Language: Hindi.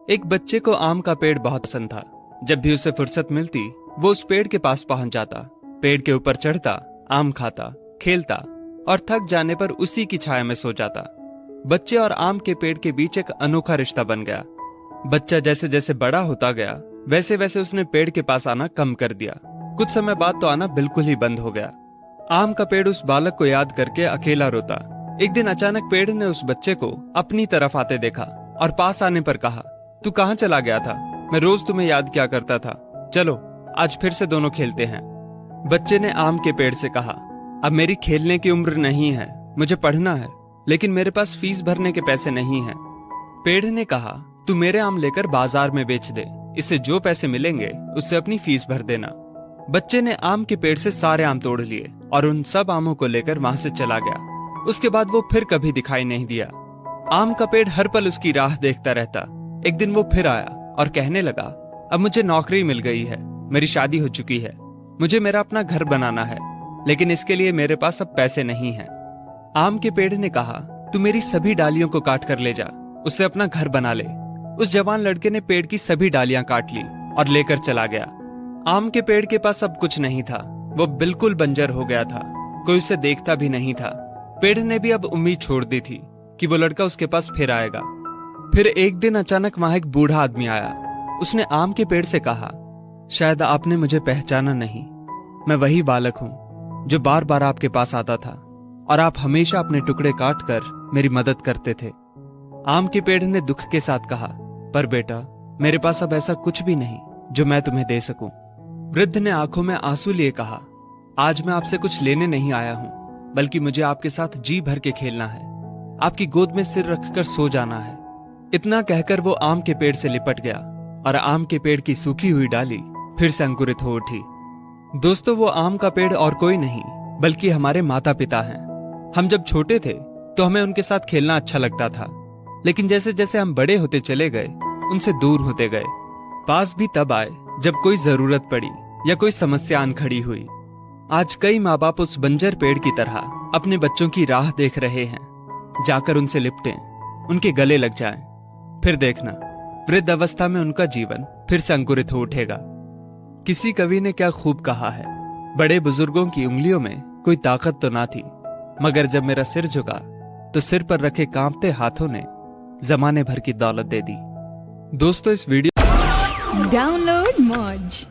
एक बच्चे को आम का पेड़ बहुत पसंद था। जब भी उसे फुर्सत मिलती वो उस पेड़ के पास पहुंच जाता, पेड़ के ऊपर चढ़ता, आम खाता, खेलता और थक जाने पर उसी की छाया में सो जाता। बच्चे और आम के पेड़ के बीच एक अनोखा रिश्ता बन गया। बच्चा जैसे जैसे बड़ा होता गया वैसे वैसे उसने पेड़ के पास आना कम कर दिया। कुछ समय बाद तो आना बिल्कुल ही बंद हो गया। आम का पेड़ उस बालक को याद करके अकेला रोता। एक दिन अचानक पेड़ ने उस बच्चे को अपनी तरफ आते देखा और पास आने पर कहा, तू कहाँ चला गया था? मैं रोज तुम्हें याद किया करता था। चलो आज फिर से दोनों खेलते हैं। बच्चे ने आम के पेड़ से कहा, अब मेरी खेलने की उम्र नहीं है, मुझे पढ़ना है, लेकिन मेरे पास फीस भरने के पैसे नहीं हैं। पेड़ ने कहा, तू मेरे आम लेकर बाजार में बेच दे, इससे जो पैसे मिलेंगे उससे अपनी फीस भर देना। बच्चे ने आम के पेड़ से सारे आम तोड़ लिए और उन सब आमों को लेकर वहां से चला गया। उसके बाद वो फिर कभी दिखाई नहीं दिया। आम का पेड़ हर पल उसकी राह देखता रहता। एक दिन वो फिर आया और कहने लगा, अब मुझे नौकरी मिल गई है, मेरी शादी हो चुकी है, मुझे मेरा अपना घर बनाना है, लेकिन इसके लिए मेरे पास अब पैसे नहीं हैं। आम के पेड़ ने कहा, तू मेरी सभी डालियों को काट कर ले जा, उससे अपना घर बना ले। उस जवान लड़के ने पेड़ की सभी डालियां काट ली और लेकर चला गया। आम के पेड़ के पास अब कुछ नहीं था, वो बिल्कुल बंजर हो गया था, कोई उसे देखता भी नहीं था। पेड़ ने भी अब उम्मीद छोड़ दी थी कि वो लड़का उसके पास फिर आएगा। फिर एक दिन अचानक वहां एक बूढ़ा आदमी आया। उसने आम के पेड़ से कहा, शायद आपने मुझे पहचाना नहीं, मैं वही बालक हूँ जो बार बार आपके पास आता था और आप हमेशा अपने टुकड़े काट कर मेरी मदद करते थे। आम के पेड़ ने दुख के साथ कहा, पर बेटा मेरे पास अब ऐसा कुछ भी नहीं जो मैं तुम्हें दे सकूं। वृद्ध ने आंखों में आंसू लिए कहा, आज मैं आपसे कुछ लेने नहीं आया हूं, बल्कि मुझे आपके साथ जी भर के खेलना है, आपकी गोद में सिर रखकर सो जाना है। इतना कहकर वो आम के पेड़ से लिपट गया और आम के पेड़ की सूखी हुई डाली फिर से अंकुरित हो उठी। दोस्तों, वो आम का पेड़ और कोई नहीं बल्कि हमारे माता पिता हैं। हम जब छोटे थे तो हमें उनके साथ खेलना अच्छा लगता था, लेकिन जैसे जैसे हम बड़े होते चले गए उनसे दूर होते गए। पास भी तब आए जब कोई जरूरत पड़ी या कोई समस्या आन खड़ी हुई। आज कई माँ बाप उस बंजर पेड़ की तरह अपने बच्चों की राह देख रहे हैं, जाकर उनसे लिपटें, उनके गले लग जाएं। फिर देखना वृद्ध अवस्था में उनका जीवन फिर से अंकुरित हो उठेगा। किसी कवि ने क्या खूब कहा है, बड़े बुजुर्गों की उंगलियों में कोई ताकत तो ना थी, मगर जब मेरा सिर झुका तो सिर पर रखे कांपते हाथों ने जमाने भर की दौलत दे दी। दोस्तों, इस वीडियो डाउनलोड मौज।